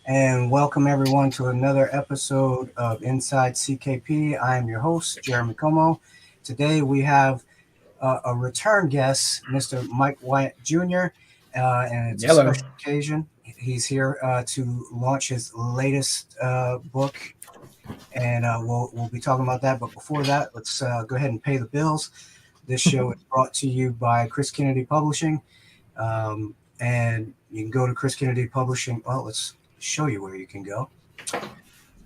And welcome everyone to another episode of Inside CKP. I am your host, Jeremy Como. Today we have a return guest, Mr. Mike Wyant Jr., and it's a Yellow. special occasion. He's here to launch his latest book, and we'll be talking about that. But before that, let's go ahead and pay the bills. This show is brought to you by Chris Kennedy Publishing. And you can go to Chris Kennedy Publishing. Well, let's show you where you can go.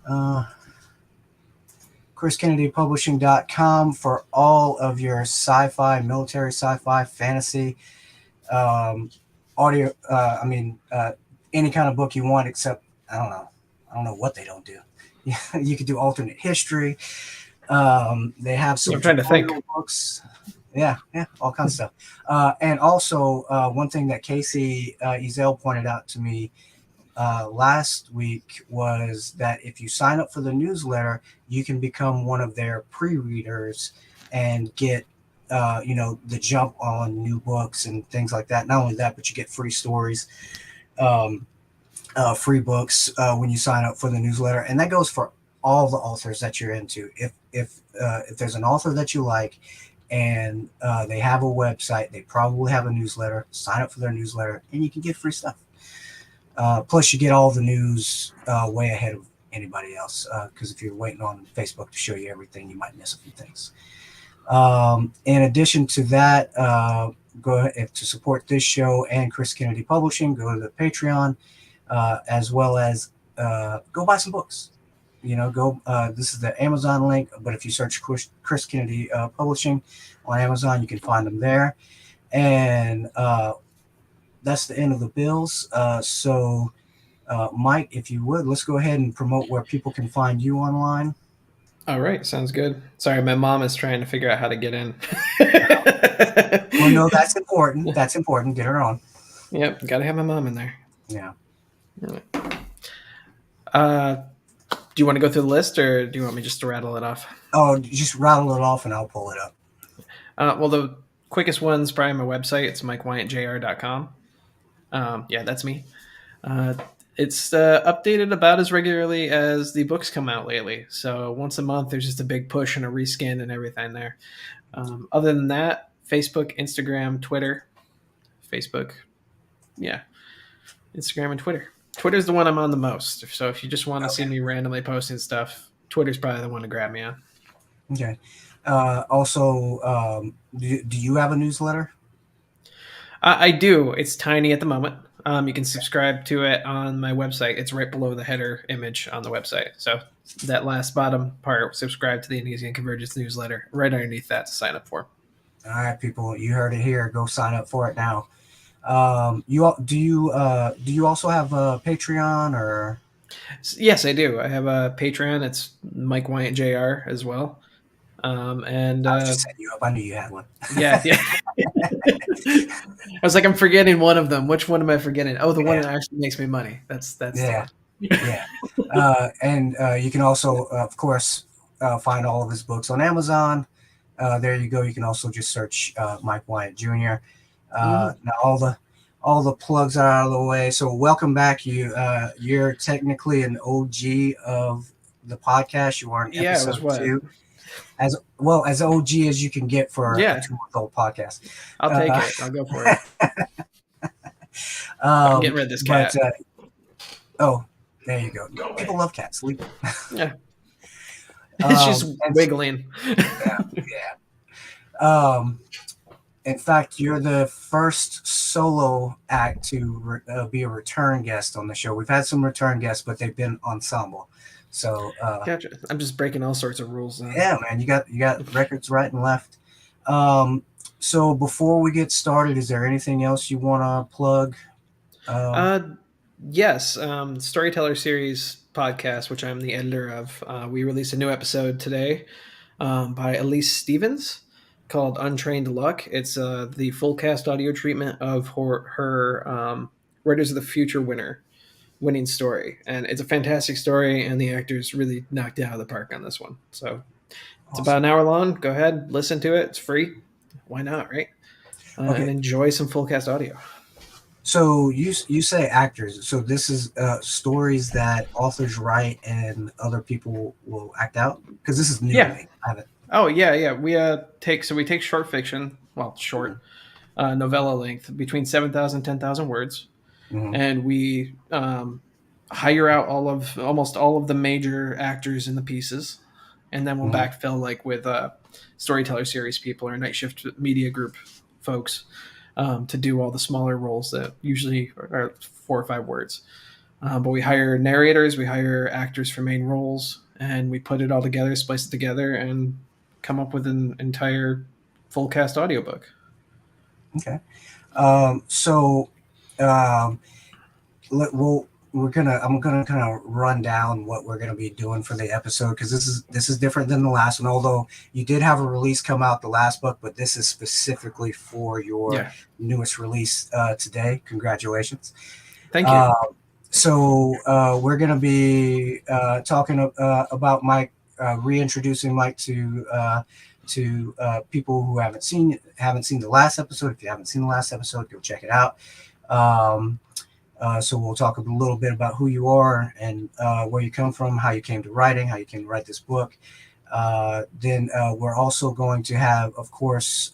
Uh, ChrisKennedyPublishing.com for all of your sci-fi, military sci-fi, fantasy, audio. Any kind of book you want, except I don't know what they don't do. You could do alternate history. They have some I'm trying to think. books. Yeah, all kinds of stuff. And also, one thing that Casey Ezel pointed out to me last week was that if you sign up for the newsletter, you can become one of their pre-readers and get, the jump on new books and things like that. Not only that, but you get free stories, free books when you sign up for the newsletter, and that goes for all the authors that you're into. If there's an author that you like, and they have a website, they probably have a newsletter. Sign up for their newsletter, and you can get free stuff. Plus, you get all the news way ahead of anybody else. Because if you're waiting on Facebook to show you everything, you might miss a few things. In addition to that, go ahead to support this show and Chris Kennedy Publishing. Go to the Patreon, as well as go buy some books. This is the Amazon link, but if you search Chris Kennedy Publishing on Amazon, you can find them there. And that's the end of the bills. So, Mike, if you would, let's go ahead and promote where people can find you online. All right, sounds good. Sorry, my mom is trying to figure out how to get in. Well, no, that's important. That's important. Get her on. Yep, gotta have my mom in there. Yeah. Do you want to go through the list, or do you want me just to rattle it off? Oh, just rattle it off, and I'll pull it up. Well, the quickest one's probably my website. It's MikeWyantJr.com. Yeah, that's me. It's updated about as regularly as the books come out lately. So once a month, there's just a big push and a reskin and everything there. Other than that, Facebook, Instagram, Twitter. Facebook, yeah, Instagram and Twitter. Twitter's the one I'm on the most. So if you just want to see me randomly posting stuff, Twitter's probably the one to grab me on. Okay. Also, do you have a newsletter? I do. It's tiny at the moment. You can subscribe to it on my website. It's right below the header image on the website. So that last bottom part, subscribe to the Anisian Convergence newsletter. Right underneath that to sign up for. All right, people, you heard it here. Go sign up for it now. Do you also have a Patreon or? Yes, I do. I have a Patreon. It's Mike Wyant Jr. as well. And I was just setting you up. I knew you had one. Yeah. I was like, I'm forgetting one of them. Which one am I forgetting? Oh, the one that actually makes me money. That's yeah. And you can also, of course, find all of his books on Amazon. There you go. You can also just search Mike Wyant Jr. Now all the plugs are out of the way. So welcome back. You're technically an OG of the podcast. You are in episode 2. As well as OG as you can get for a 2-month-old podcast. I'll take it. I'll go for it. I'm getting rid of this cat. There you go. People love cats. Leave them. Yeah. It's just wiggling. In fact, you're the first solo act to be a return guest on the show. We've had some return guests, but they've been ensemble. So gotcha. I'm just breaking all sorts of rules now. Yeah, man, you got records right and left. So before we get started, is there anything else you want to plug? Yes, Storyteller Series podcast, which I'm the editor of. We released a new episode today by Elise Stevens called Untrained Luck. It's the full cast audio treatment of her Writers of the Future winning story, and it's a fantastic story, and the actors really knocked it out of the park on this one. So it's about an hour long. Go ahead, listen to it. It's free. Why not, right? And enjoy some full cast audio. So you say actors. So this is stories that authors write and other people will act out, because this is new to Yeah. me. I haven't. Oh yeah. We take short fiction, well, short novella length between 7,000 and 10,000 words, Mm-hmm. and we hire out almost all of the major actors in the pieces, and then we'll Mm-hmm. backfill like with storyteller series people or night shift media group folks to do all the smaller roles that usually are 4 or 5 words. But we hire narrators, we hire actors for main roles, and we put it all together, splice it together, and come up with an entire full cast audiobook. Okay. So um, we're gonna I'm gonna kind of run down what we're gonna be doing for the episode, because this is different than the last one. Although you did have a release come out the last book, but this is specifically for your Yeah. newest release today. Congratulations. Thank you. Uh, we're gonna be talking about Mike, reintroducing Mike to people who haven't seen the last episode. If you haven't seen the last episode, go check it out. Um, so we'll talk a little bit about who you are and where you come from, how you came to writing, how you came to write this book. Then we're also going to have, of course,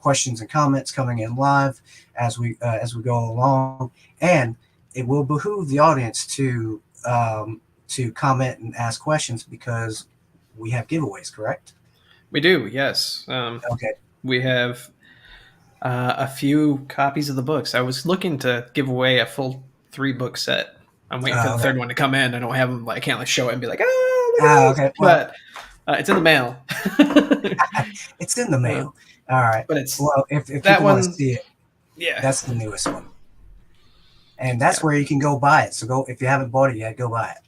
questions and comments coming in live as we go along, and it will behoove the audience to comment and ask questions, because we have giveaways. Correct? We do, yes. Okay. We have a few copies of the books. I was looking to give away a full 3 book set. I'm waiting for the Okay. third one to come in. I don't have them. I can't like show it and be like, oh, look at this. Okay. Well, But it's in the mail. it's in the uh, mail. All right. but it's Well, if that people want to one. see it, Yeah, that's the newest one. And that's yeah, where you can go buy it. So go, if you haven't bought it yet, go buy it.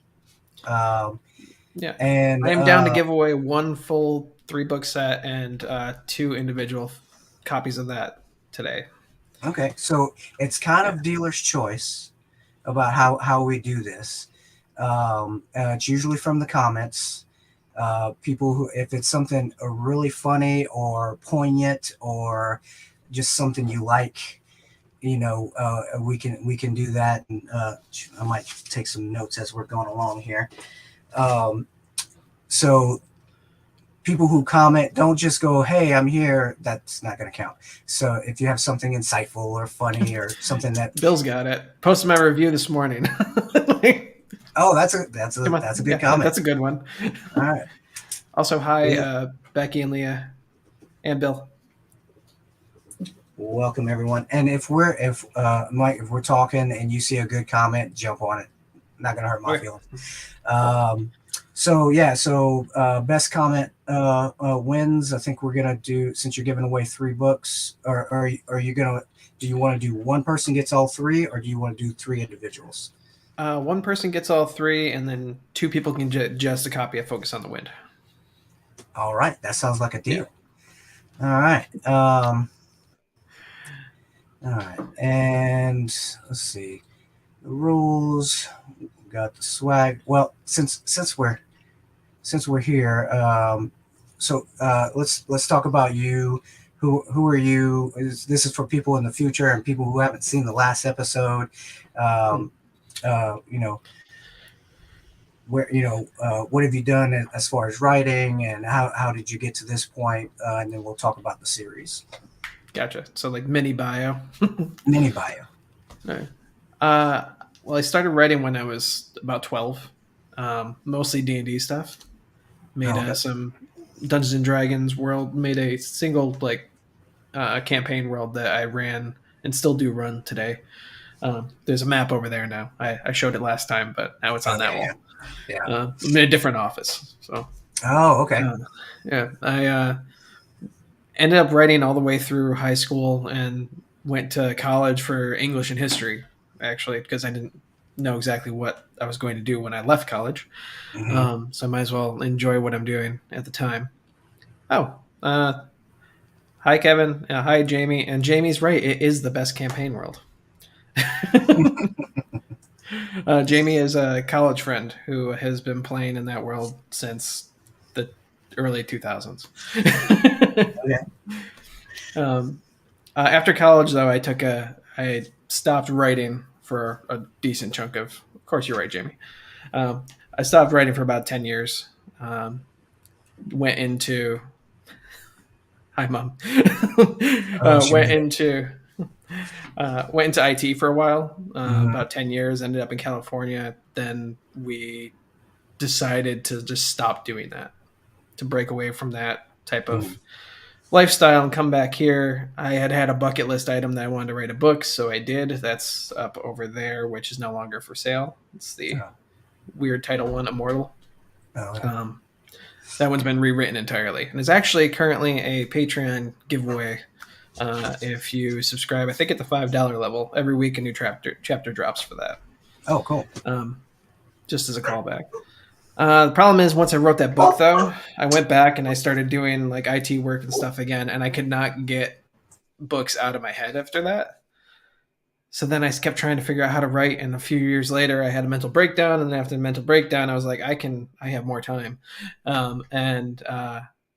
yeah. And I am down to give away one full 3 book set and 2 individual copies of that today. okay, so it's kind Yeah, of dealer's choice about how we do this. It's usually from the comments. People who, if it's something really funny or poignant or just something you like, we can do that. And I might take some notes as we're going along here. Um, so people who comment, don't just go, "Hey, I'm here." That's not going to count. So if you have something insightful or funny or something that, Bill's got it. Posted my review this morning. Like, oh, that's a come on, that's a good yeah, comment. that's a good one. All right. Also, hi, Yeah. Becky and Leah and Bill. Welcome everyone. And if Mike, if we're talking and you see a good comment, jump on it. Not gonna hurt my Okay. feelings. So best comment wins. I think we're gonna do, since you're giving away 3 books, or are you gonna, do you want to do one person gets all 3, or do you want to do 3 individuals? One person gets all 3, and then 2 people can just a copy of Focus on the Wind. All right, that sounds like a Yeah. deal. All right. All right, and let's see the rules. We got the swag. Well, since we're here, let's talk about you. Who are you? This is for people in the future and people who haven't seen the last episode. Um, you know, what have you done as far as writing, and how did you get to this point? And then we'll talk about the series. Gotcha. So like mini bio. Mini bio. Right. Well, I started writing when I was about 12. Mostly D&D stuff. Made Okay. some Dungeons and Dragons world. Made a single like campaign world that I ran and still do run today. There's a map over there now. I showed it last time, but now it's on that Okay. wall. Yeah. I'm in a different office. So Oh, okay. yeah, I ended up writing all the way through high school and went to college for English and history, actually, because I didn't know exactly what I was going to do when I left college. Hmm. So I might as well enjoy what I'm doing at the time. Oh, hi, Kevin. Hi, Jamie. And Jamie's right. It is the best campaign world. Jamie is a college friend who has been playing in that world since the early 2000s. Okay. After college, though, I stopped writing for a decent chunk of course, you're right, Jamie. I stopped writing for about 10 years. Went into, hi mom, Oh, she went made it. into, went into IT for a while, Mhm. about 10 years, ended up in California. Then we decided to just stop doing that, to break away from that type Mhm. of lifestyle and come back here. I had a bucket list item that I wanted to write a book, so I did. That's up over there, which is no longer for sale. It's the Oh, weird title one, Immortal. oh, yeah. Um, that one's been rewritten entirely, and it's actually currently a Patreon giveaway. If you subscribe, I think at the $5 level, every week a new chapter drops for that. Oh, cool. Just as a callback. The problem is, once I wrote that book, though, I went back and I started doing like IT work and stuff again, and I could not get books out of my head after that. So then I kept trying to figure out how to write, and a few years later, I had a mental breakdown. And then after the mental breakdown, I was like, I have more time, and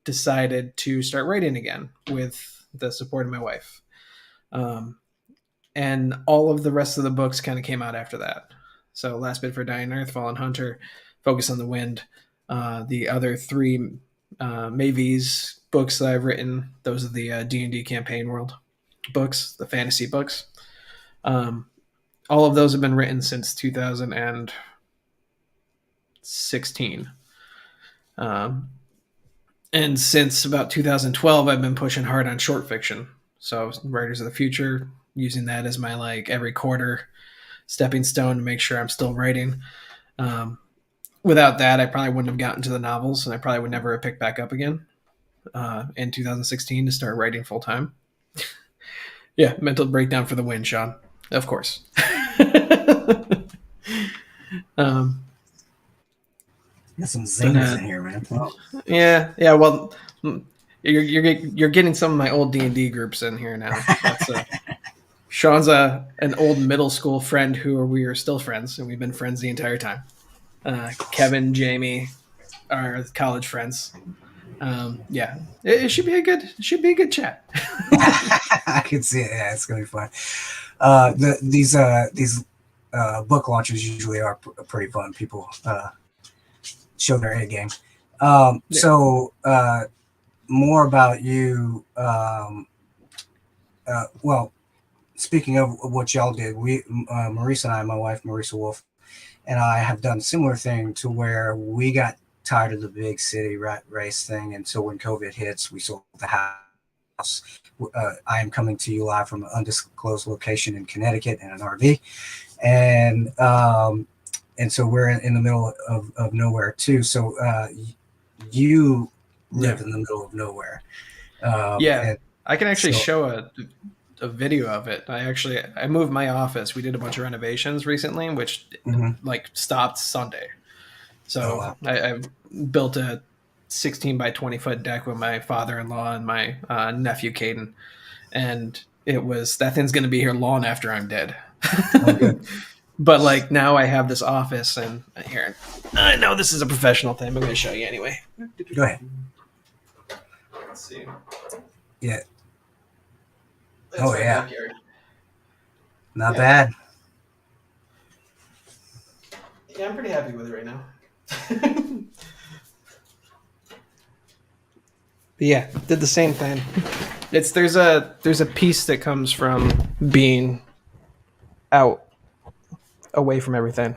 decided to start writing again with the support of my wife. And all of the rest of the books kind of came out after that. So Last Bid for Dying Earth, Fallen Hunter, Focus on the Wind. The other three Mavis books that I've written, those are the D&D campaign world books, the fantasy books. All of those have been written since 2016. And since about 2012, I've been pushing hard on short fiction. So Writers of the Future, using that as my like every quarter stepping stone to make sure I'm still writing. Without that, I probably wouldn't have gotten to the novels, and I probably would never have picked back up again in 2016 to start writing full time. Yeah, mental breakdown for the win, Sean. Of course. um, Got some but zingers in here, man. Oh. yeah. Well, you're getting some of my old D&D groups in here now. That's Sean's an old middle school friend who we are still friends, and we've been friends the entire time. Kevin, Jamie, are college friends. Yeah, it should be a good chat. I can see it. Yeah, it's gonna be fun. These book launches usually are pretty fun. People show their A game. Yeah. So more about you. Well, speaking of what y'all did, we Marisa and I, my wife Marisa Wolf, and I have done a similar thing to where we got tired of the big city rat race thing, and so when COVID hits, we sold the house. I am coming to you live from an undisclosed location in Connecticut in an RV, and so we're in the middle of nowhere too. So you live in the middle of nowhere. Yeah, I can actually so, show a video of it. I moved my office. We did a bunch of renovations recently, which like stopped Sunday. So I built a 16 by 20 foot deck with my father-in-law and my nephew Caden, and that thing's going to be here long after I'm dead. But like now I have this office, and here I know this is a professional thing, but I'm going to show you anyway. Go ahead. Let's see. Yeah. That's oh yeah. Backyard. Not bad. Yeah, I'm pretty happy with it right now. But yeah, did the same thing. There's a piece that comes from being out away from everything.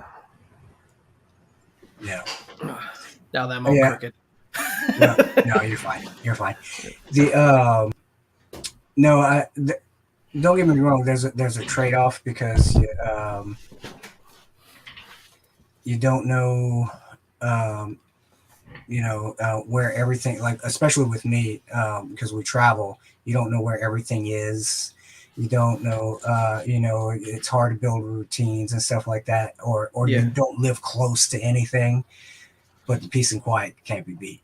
Yeah. Now that I'm all crooked. No, you're fine. You're fine. The no, don't get me wrong. There's a trade off because you don't know. Where everything, like especially with me, because we travel, you don't know where everything is. You don't know, it's hard to build routines and stuff like that, or you don't live close to anything, but the peace and quiet can't be beat,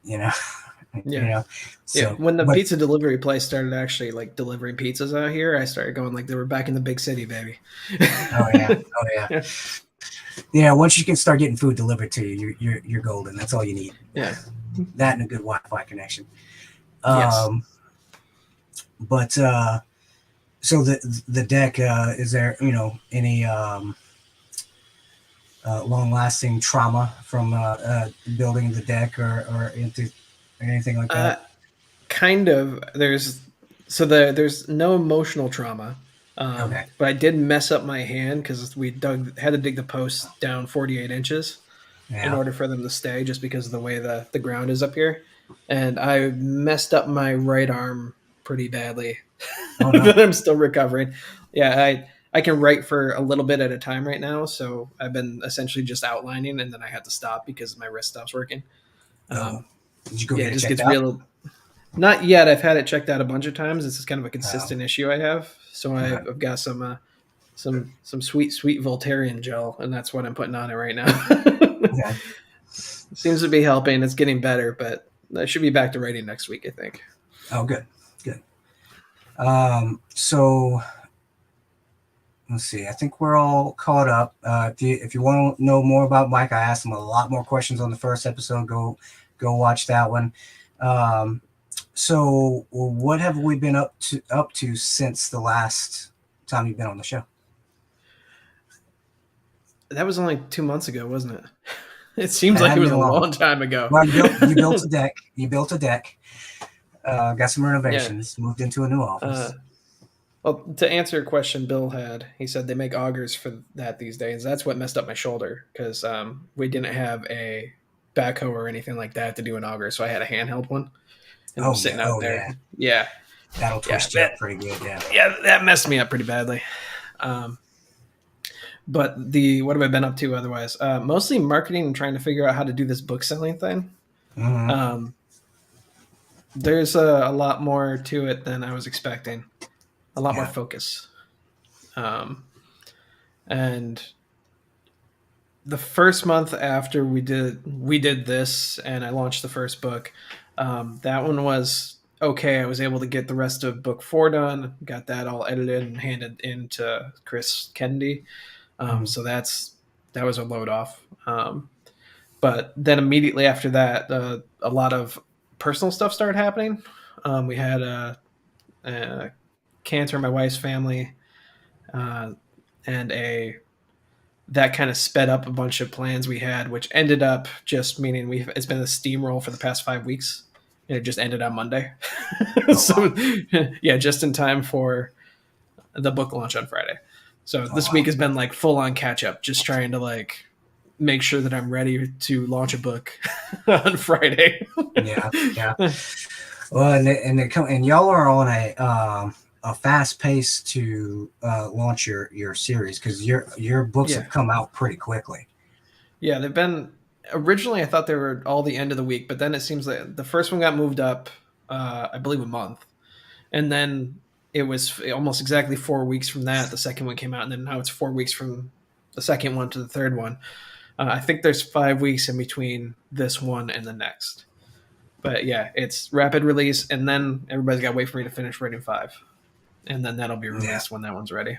So, when the pizza delivery place started actually like delivering pizzas out here, I started going like they were back in the big city, baby. Oh yeah. Yeah, once you can start getting food delivered to you, you're golden. That's all you need. Yeah, that and a good Wi-Fi connection. Yes. But So the deck, is there any long lasting trauma from building the deck or into anything like that? Uh, kind of. There's no emotional trauma, Okay. but I did mess up my hand because we had to dig the posts down 48 inches in Yeah. order for them to stay, just because of the way the ground is up here, and I messed up my right arm pretty badly Oh that no. I'm still recovering. Yeah, I can write for a little bit at a time right now, so I've been essentially just outlining, and then I had to stop because my wrist stops working. Oh, Um, did you go yeah, get it it just checked gets out? real. Not yet. I've had it checked out a bunch of times. This is kind of a Oh, consistent issue I have. So okay. I've got some sweet Voltaren gel, and that's what I'm putting on it right now. Okay. It seems to be helping. It's getting better, but I should be back to writing next week, I think. Oh, good. Good. So let's see. I think we're all caught up. If you want to know more about Mike, I asked him a lot more questions on the first episode. Go watch that one. Um, so what have we been up to since the last time you've been on the show? That was only 2 months ago, wasn't it? It It seems like it hadn't was been a long. long time ago. Well, you built a deck. You built a deck. Got some Yeah. renovations. Moved into a new Uh, office. well, to answer a question Bill had, he said they make augers for that these days. That's what messed up my shoulder because we didn't have a backhoe or anything like that to do an auger, so I had a handheld one, and it was Oh yeah. sitting out Oh there. yeah. Yeah, That'll yeah, twist you up pretty good. Yeah. that messed me up pretty badly. Um, but the what have I been up to otherwise? Mostly marketing and trying to figure out how to do this book selling thing. Mm-hmm. Um, there's a lot more to it than I was expecting. A lot more Yeah. focus. Um, and the first month after we did this and I launched the first book, that one was okay. I was able to get the rest of book 4 done, got that all edited and handed in to Chris Kennedy. Mm-hmm. So that was a load off. But then immediately after that, a lot of personal stuff started happening. We had a cancer in my wife's family, uh, and a that kind of sped up a bunch of plans we had, which ended up just meaning it's been a steamroll for the past 5 weeks, and it just ended on Monday. Oh wow. So yeah, just in time for the book launch on Friday. So Oh this week wow. has been like full on catch up, just trying to like make sure that I'm ready to launch a book on Friday. Yeah. Yeah. Well, and y'all are on a fast pace to launch your series because your books Yeah, have come out pretty quickly. yeah, they've been originally. I thought they were all the end of the week, but then it seems like the first one got moved up, I believe, a month, and then it was almost exactly 4 weeks from that the second one came out, and then now it's 4 weeks from the second one to the third one. I think there's 5 weeks in between this one and the next. But yeah, it's rapid release, and then everybody's got to wait for me to finish writing 5, and then that'll be Yeah. released when that one's ready.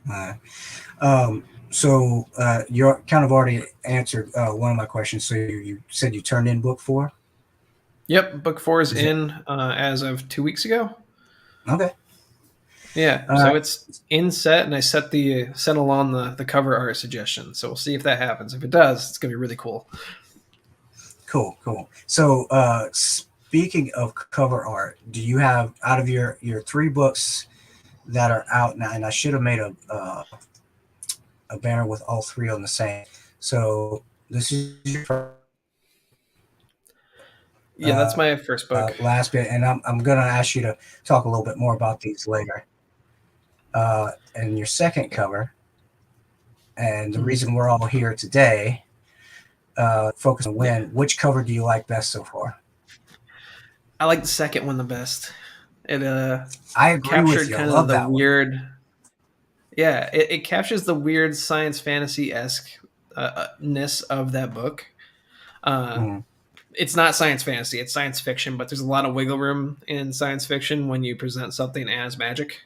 Uh, so you're kind of already answered one of my questions. So you said you turned in book 4. Yep, book 4 is Is it in as of 2 weeks ago. okay? Yeah, All so right. it's in set, and I settle on the cover art suggestion. So we'll see if that happens. If it does, it's gonna be really cool. Cool. Cool. So speaking of cover art, do you have out of your 3 books that are out now? And I should have made a banner with all 3 on the same. So this is your Yeah, that's my first book. last bit, and I'm going to ask you to talk a little bit more about these later. And your second cover, and the Mhm. reason we're all here today, focus on win. Which cover do you like best so far? I like the second one the best. It I agree with captured you. I kind of love the that one. weird. Yeah, it captures the weird science fantasy esque ness of that book. Uh, Mm, it's not science fantasy; it's science fiction. But there's a lot of wiggle room in science fiction when you present something as magic.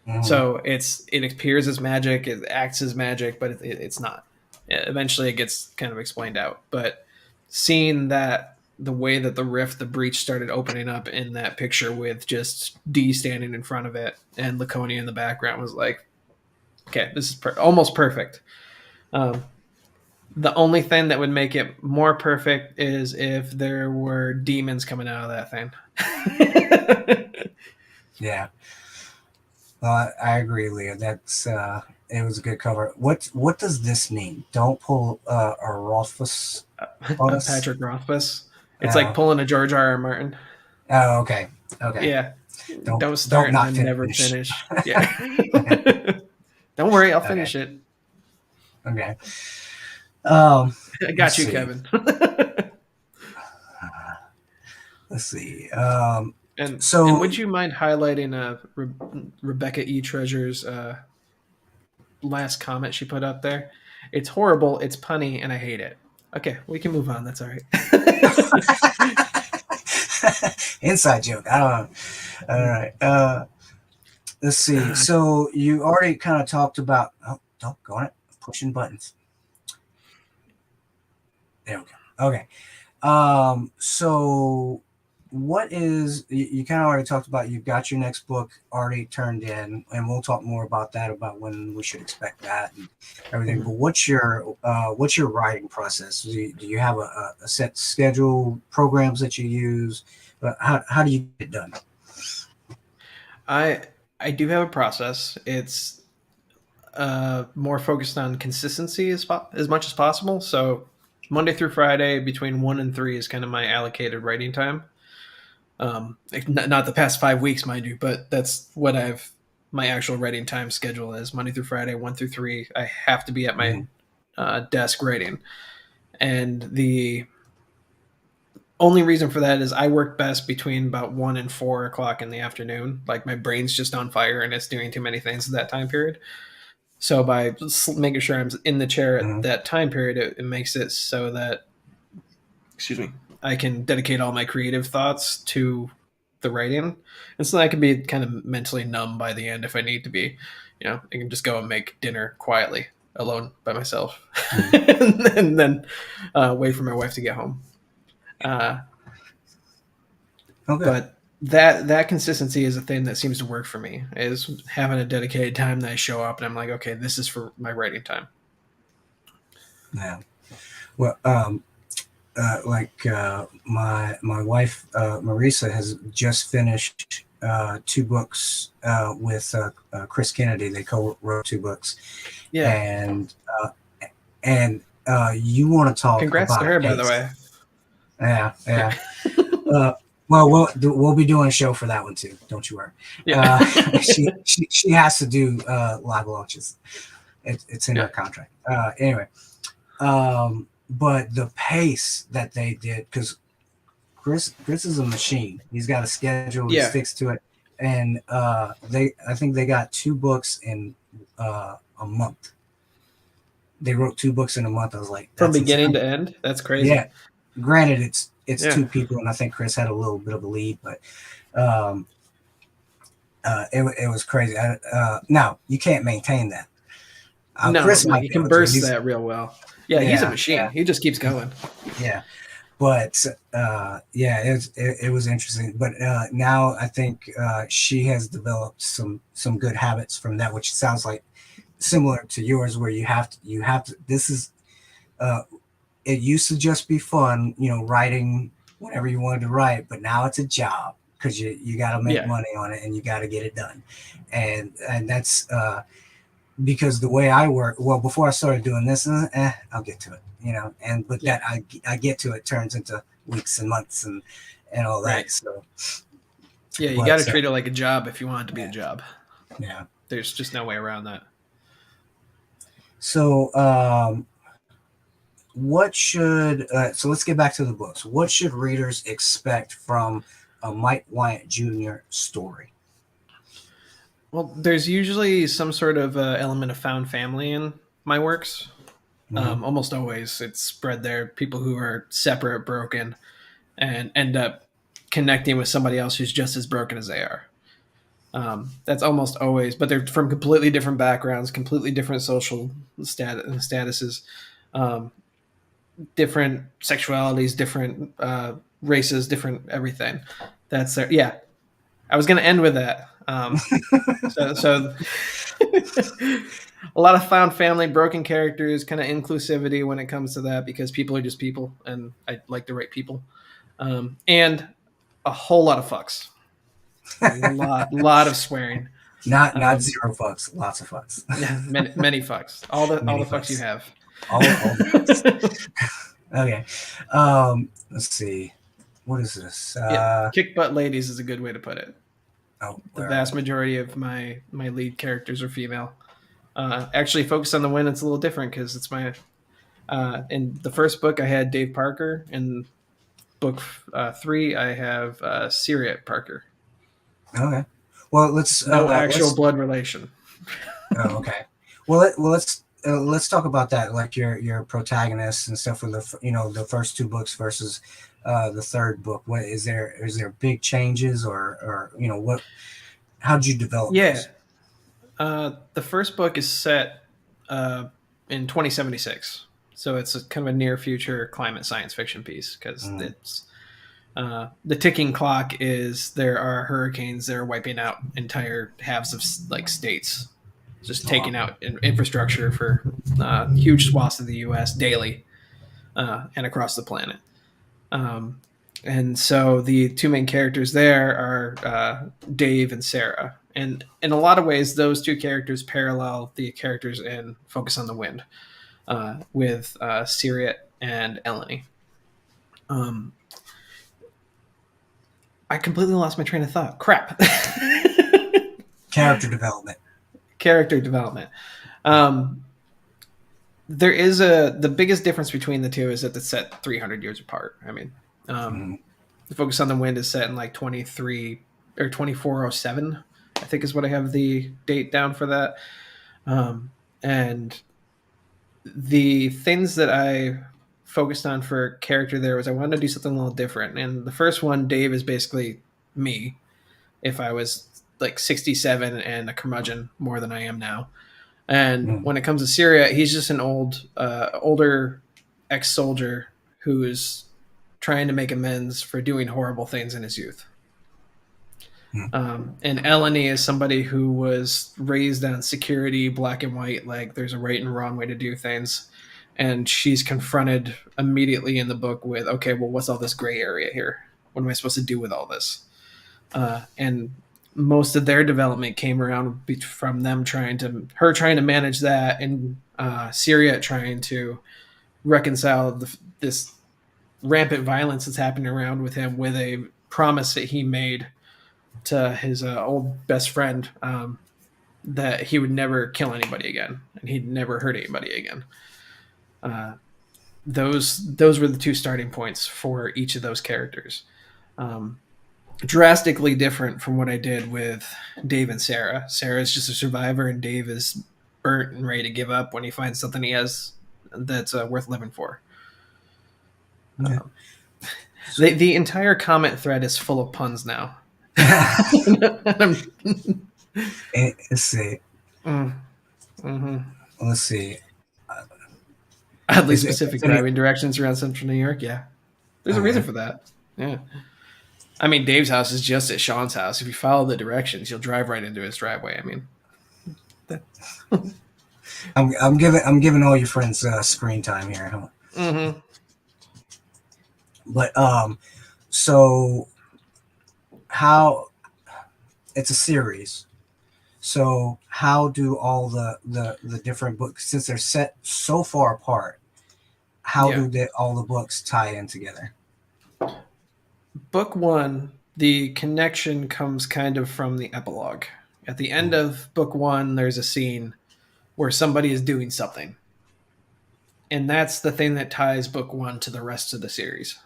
mm, So it appears as magic, it acts as magic, but it's not. Eventually, it gets kind of explained out. But seeing that the way that the breach started opening up in that picture with just D standing in front of it and Laconia in the background was like, okay, this is almost perfect. The only thing that would make it more perfect is if there were demons coming out of that thing. Yeah. I agree, Leah. That's it was a good cover. What does this mean? Don't pull a Rothfuss on us. Patrick Rothfuss. It's like pulling a George R.R. Martin. Oh, okay. Okay. Yeah. Don't Don't start and not then never finish. finish. Yeah. Don't worry, I'll finish it. Okay. I got you, Kevin. Let's see. And So would you mind highlighting Rebecca E. Treasure's last comment she put up there? It's horrible, it's punny, and I hate it. Okay, we can move on. That's all right. inside joke. I don't know. All right. Let's see. So you already kind of talked about. Oh, don't go on it. Pushing buttons. There we go. Okay. So what is you kind of already talked about? You've got your next book already turned in, and we'll talk more about that, about when we should expect that and everything. But what's your writing process? Do you have a set schedule, programs that you use? How do you get it done? I do have a process. It's more focused on consistency as much as possible. So Monday through Friday between 1 and 3 is kind of my allocated writing time. Not the past 5 weeks, mind you, but that's what my actual writing time schedule is. Monday through Friday, 1 through 3. I have to be at my desk writing. And the only reason for that is I work best between about 1 and 4 o'clock in the afternoon. Like my brain's just on fire and it's doing too many things at that time period. So by making sure I'm in the chair at that time period, it makes it so that, excuse me, I can dedicate all my creative thoughts to the writing. And so I can be kind of mentally numb by the end if I need to be. I can just go and make dinner quietly alone by myself and then wait for my wife to get home. Okay. But that consistency is a thing that seems to work for me, is having a dedicated time that I show up and I'm like, okay, this is for my writing time. Yeah. Well, my wife Marisa has just finished 2 books with Chris Kennedy. They co-wrote 2 books. Yeah. And you want to talk Congrats about to her, by the way. Yeah. Well, we'll be doing a show for that one too. Don't you worry. Yeah. She has to do live launches. It's in her contract. Anyway, but the pace that they did, because Chris is a machine. He's got a schedule. He sticks to it, and I think they got 2 books in a month. They wrote 2 books in a month. I was like, from beginning to end. That's crazy. Yeah. Granted, it's 2 people, and I think Chris had a little bit of a lead, but it was crazy. Now you can't maintain that. No, Chris he can burst that real well. Yeah, he's a machine. Yeah. He just keeps going. Yeah, but it was interesting. But now I think she has developed some good habits from that, which sounds like similar to yours, where you have to. This is. It used to just be fun, writing whenever you wanted to write, but now it's a job because you got to make money on it and you got to get it done. And that's because the way I work, well, before I started doing this, I'll get to it, but that I get to it turns into weeks and months and all that. Right. So yeah, you got to treat it like a job if you want it to be a job. Yeah. There's just no way around that. So, so let's get back to the books. What should readers expect from a Mike Wyant Jr. story? Well, there's usually some sort of element of found family in my works. Almost always it's spread there. People who are separate, broken, and end up connecting with somebody else who's just as broken as they are. That's almost always, but they're from completely different backgrounds, completely different social statuses, different sexualities, different races, different everything. That's there. Yeah, I was going to end with that. So a lot of found family, broken characters, kind of inclusivity when it comes to that, because people are just people, and I like to write people, and a whole lot of fucks, a lot of swearing. Not zero fucks, lots of fucks. Yeah, many fucks. All Many the fucks you fucks. have. All the fucks. Okay. Let's see. What is this? Yeah, kick butt ladies is a good way to put it. Oh, The where are vast we? majority of my lead characters are female. Actually, Focus on the Wind, it's a little different because it's my. In the first book, I had Dave Parker. In book 3, I have Syria Parker. Okay. Well, let's No actual let's. blood relation. Oh, okay. Let's talk about that, like your protagonists and stuff with the first two books versus the third book. What is there big changes or what? How did you develop Yeah. those? The first book is set in 2076. So it's a kind of a near future climate science fiction piece, because Mm. it's the ticking clock is there are hurricanes that are wiping out entire halves of like states, just Oh, taking out infrastructure for huge swaths of the U.S. daily and across the planet. Um, and so the two main characters there are Dave and Sarah. And in a lot of ways, those two characters parallel the characters in Focus on the Wind, with Syriet and Eleni. Um, I completely lost my train of thought. Crap. character development. Character development. Um, there is the biggest difference between the two is that it's set 300 years apart. I mean, Mm. the Focus on the Wind is set in like 23 or 2407, I think is what I have the date down for that. And the things that I focused on for character there was I wanted to do something a little different. And the first one, Dave, is basically me if I was like 67 and a curmudgeon more than I am now. And Mm. when it comes to Syria, he's just an older ex-soldier who's trying to make amends for doing horrible things in his youth. Mm. And Eleni is somebody who was raised on security, black and white, like there's a right and wrong way to do things. And she's confronted immediately in the book with, okay, well, what's all this gray area here? What am I supposed to do with all this? And most of their development came around from them trying to manage that, and Syria trying to reconcile this rampant violence that's happening around with him with a promise that he made to his old best friend, that he would never kill anybody again and he'd never hurt anybody again. Those were the two starting points for each of those characters. Drastically different from what I did with Dave and Sarah. Sarah's just a survivor, and Dave is burnt and ready to give up when he finds something he has that's worth living for. Yeah. The entire comment thread is full of puns now. Let's see. Mm-hmm. Let's see. Oddly Is specific any, driving directions around central New York. Yeah, there's a reason for that. Yeah. I mean, Dave's house is just at Sean's house. If you follow the directions, you'll drive right into his driveway. I mean, I'm giving all your friends screen time here. Huh? mm-hmm. But so how it's a series. So how do all the different books, since they're set so far apart, how Yeah. do all the books tie in together? Book 1, the connection comes kind of from the epilogue. At the end of book 1, there's a scene where somebody is doing something. And that's the thing that ties book 1 to the rest of the series.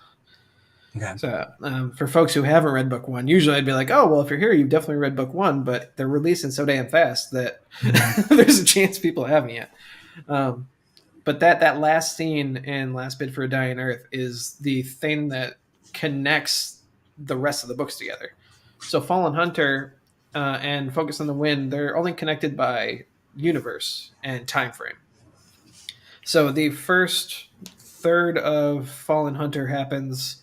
Okay. So, for folks who haven't read book 1, usually I'd be like, oh, well, if you're here, you've definitely read book 1, but they're releasing so damn fast that there's a chance people haven't yet. But that last scene in Last Bid for a Dying Earth is the thing that connects the rest of the books together. So Fallen Hunter and Focus on the Wind, they're only connected by universe and time frame. So the first third of Fallen Hunter happens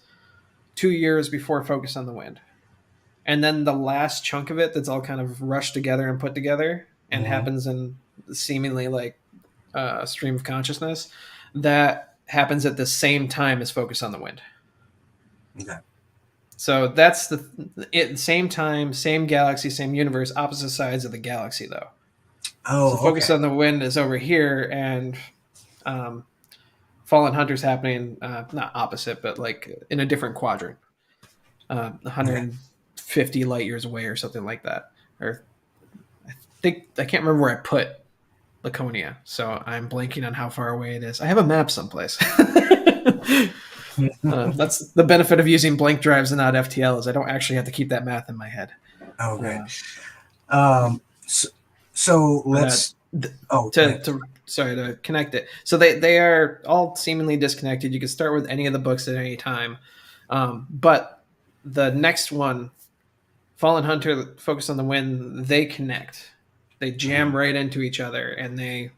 2 years before Focus on the Wind. And then the last chunk of it that's all kind of rushed together and put together and happens in seemingly like a stream of consciousness, that happens at the same time as Focus on the Wind. Okay. So that's the same time, same galaxy, same universe, opposite sides of the galaxy, though. Oh, so Focus okay. on the Wind is over here, and Fallen Hunter's happening not opposite, but like in a different quadrant, 150 light years away or something like that. Or I can't remember where I put Laconia, so I'm blanking on how far away it is. I have a map someplace. That's the benefit of using blank drives and not FTL, is I don't actually have to keep that math in my head. Okay. So let's. To connect it. So they are all seemingly disconnected. You can start with any of the books at any time, but the next one, Fallen Hunter, Focus on the Wind, they connect. They jam right into each other, and they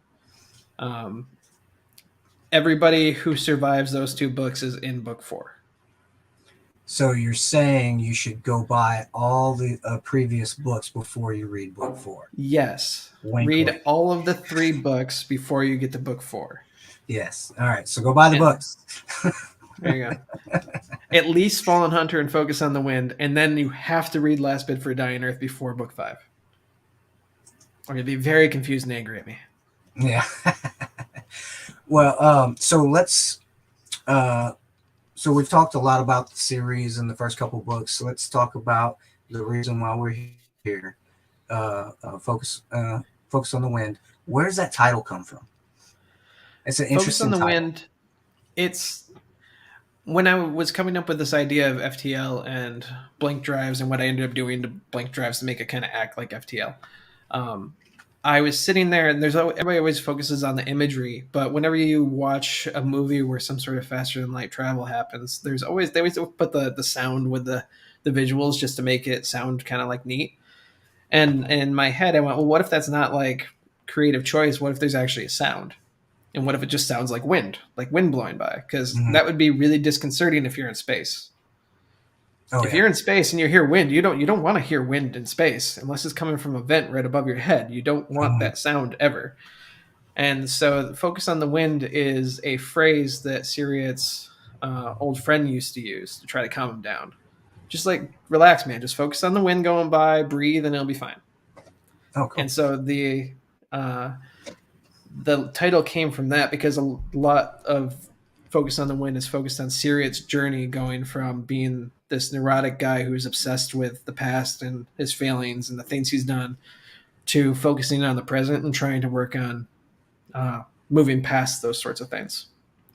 everybody who survives those two books is in book 4. So you're saying you should go buy all the previous books before you read book 4? Yes. Wink, read wink. all of the 3 books before you get to book 4. Yes. All right. So go buy the books. There you go. At least Fallen Hunter and Focus on the Wind, and then you have to read Last Bid for Dying Earth before book 5. Or you'll be very confused and angry at me. Yeah. Well, so let's. So we've talked a lot about the series and the first couple books. So let's talk about the reason why we're here. Focus on the Wind. Where does that title come from? It's an interesting Focus on the title. Wind. It's when I was coming up with this idea of FTL and blank drives, and what I ended up doing to blank drives to make it kind of act like FTL. I was sitting there, and everybody always focuses on the imagery, but whenever you watch a movie where some sort of faster than light travel happens, they always put the sound with the visuals just to make it sound kind of like neat. And in my head, I went, well, what if that's not like creative choice? What if there's actually a sound? And what if it just sounds like wind blowing by? Because that would be really disconcerting if you're in space. If you're in space and you hear wind, you don't want to hear wind in space unless it's coming from a vent right above your head. You don't want that sound ever. And so Focus on the Wind is a phrase that Syriot's old friend used to use to try to calm him down. Just like, relax, man. Just focus on the wind going by, breathe, and it'll be fine. Oh, cool. And so the title came from that, because a lot of Focus on the Wind is focused on Syriot's journey, going from being this neurotic guy who's obsessed with the past and his failings and the things he's done, to focusing on the present and trying to work on moving past those sorts of things.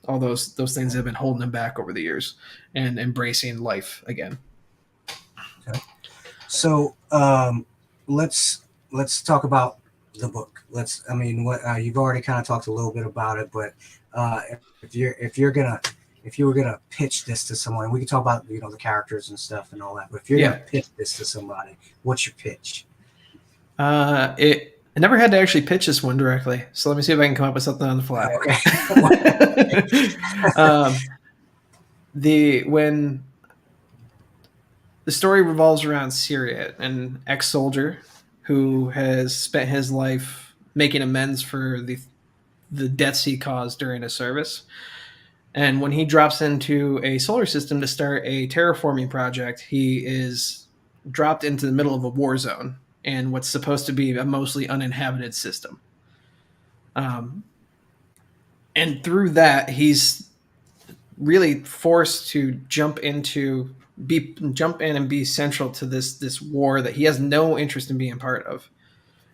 All those things have been holding him back over the years, and embracing life again. Okay. So let's talk about the book. You've already kind of talked a little bit about it, but if you were gonna pitch this to someone, we can talk about the characters and stuff and all that. But if you're gonna pitch this to somebody, what's your pitch? I never had to actually pitch this one directly, so let me see if I can come up with something on the fly. Okay. When the story revolves around Syriot, an ex-soldier who has spent his life making amends for the deaths he caused during his service. And when he drops into a solar system to start a terraforming project, he is dropped into the middle of a war zone in what's supposed to be a mostly uninhabited system. And through that, he's really forced to jump in and be central to this war that he has no interest in being part of,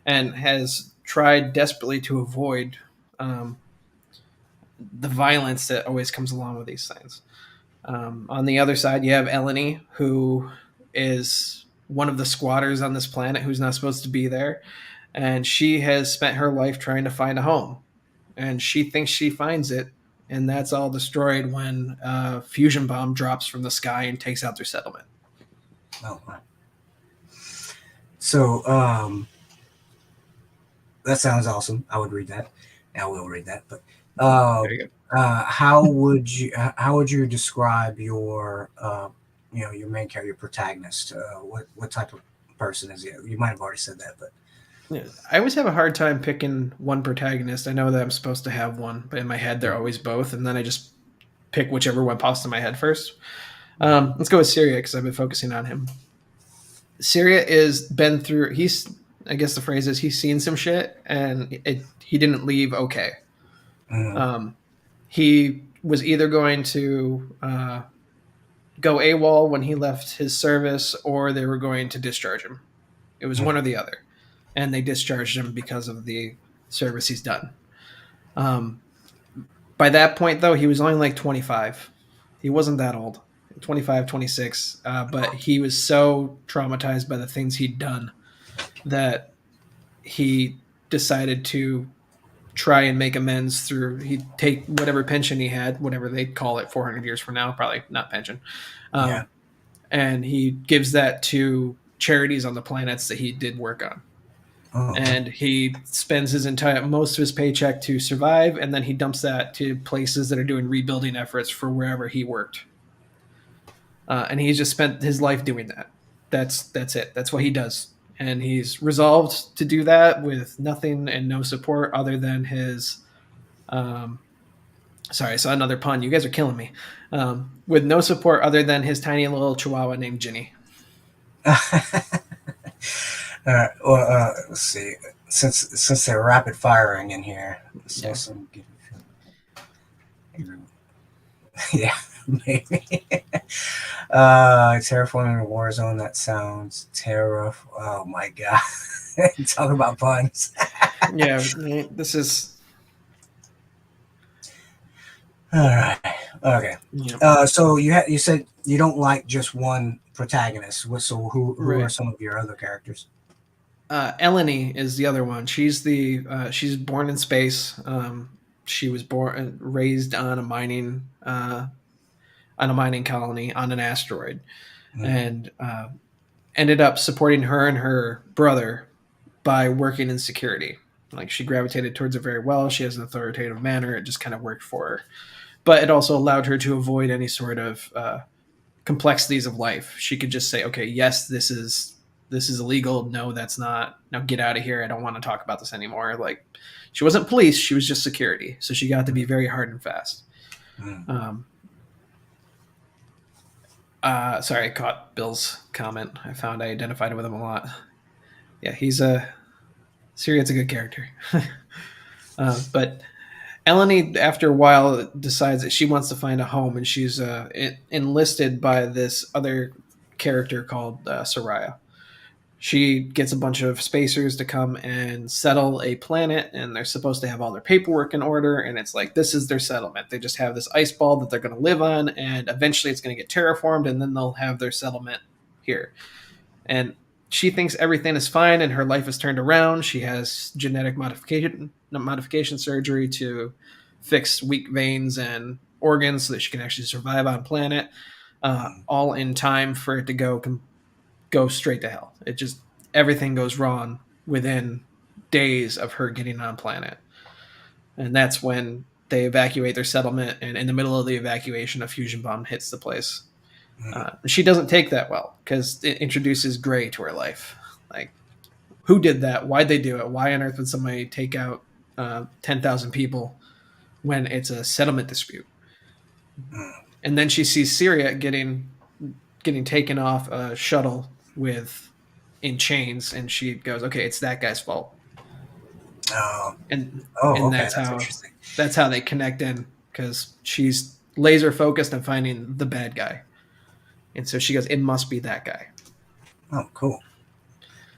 and has tried desperately to avoid the violence that always comes along with these things. On the other side, you have Eleni, who is one of the squatters on this planet who's not supposed to be there, and she has spent her life trying to find a home, and she thinks she finds it, and that's all destroyed when a fusion bomb drops from the sky and takes out their settlement. Oh, wow. So that sounds awesome. I would read that. I will read that. But how would you describe your your main character, your protagonist. What type of person is he? You might have already said that, but Yeah, I always have a hard time picking one protagonist. I know that I'm supposed to have one, but in my head they're always both, and then I just pick whichever one pops in my head first. Let's go with Syria because I've been focusing on him. Syria is been through. I guess the phrase is he's seen some shit, and he didn't leave okay. mm, Um, he was either going to go AWOL when he left his service, or they were going to discharge him. It was one or the other, and they discharged him because of the service he's done. Um, by that point, though, he was only like 25. He wasn't that old, 25, 26, but he was so traumatized by the things he'd done that he decided to try and make amends through he'd take whatever pension he had, whatever they call it 400 years from now, probably not pension, yeah. and he gives that to charities on the planets that he did work on. Oh, And he spends most of his paycheck to survive, and then he dumps that to places that are doing rebuilding efforts for wherever he worked. And he's just spent his life doing that. That's it. That's what he does. And he's resolved to do that with nothing and no support other than his. Sorry, I saw another pun. You guys are killing me. With no support other than his tiny little chihuahua named Ginny. all right. Well, let's see. Since they're rapid firing in here, so Yeah. some. Yeah, maybe. Terraforming a war zone. That sounds terrible. Oh my god! Talk about puns. Yeah, this is. All right. Okay. Yeah. So you said you don't like just one protagonist. So who Right. are some of your other characters? Eleni is the other one. She's born in space. She was raised on a mining colony on an asteroid, and ended up supporting her and her brother by working in security. Like she gravitated towards it very well. She has an authoritative manner. It just kind of worked for her, but it also allowed her to avoid any sort of complexities of life. She could just say, "Okay, yes, this is illegal. No, that's not. Now get out of here. I don't want to talk about this anymore." Like she wasn't police. She was just security. So she got to be very hard and fast. Sorry, I caught Bill's comment. I found I identified with him a lot. Yeah, he's Syria's a good character. But Eleni, after a while, decides that she wants to find a home, and she's enlisted by this other character called Soraya. She gets a bunch of spacers to come and settle a planet, and they're supposed to have all their paperwork in order, and it's like, this is their settlement. They just have this ice ball that they're going to live on, and eventually it's going to get terraformed, and then they'll have their settlement here. And she thinks everything is fine, and her life is turned around. She has genetic modification surgery to fix weak veins and organs so that she can actually survive on planet, all in time for it to go straight to hell. It just, everything goes wrong within days of her getting on planet. And that's when they evacuate their settlement, and in the middle of the evacuation, a fusion bomb hits the place. She doesn't take that well because it introduces gray to her life. Like, who did that? Why'd they do it? Why on earth would somebody take out 10,000 people when it's a settlement dispute? And then she sees Syria getting taken off a shuttle in chains, and she goes, "Okay, it's that guy's fault." And Okay, that's how they connect in, because she's laser focused on finding the bad guy, and so she goes, "It must be that guy." Oh, cool.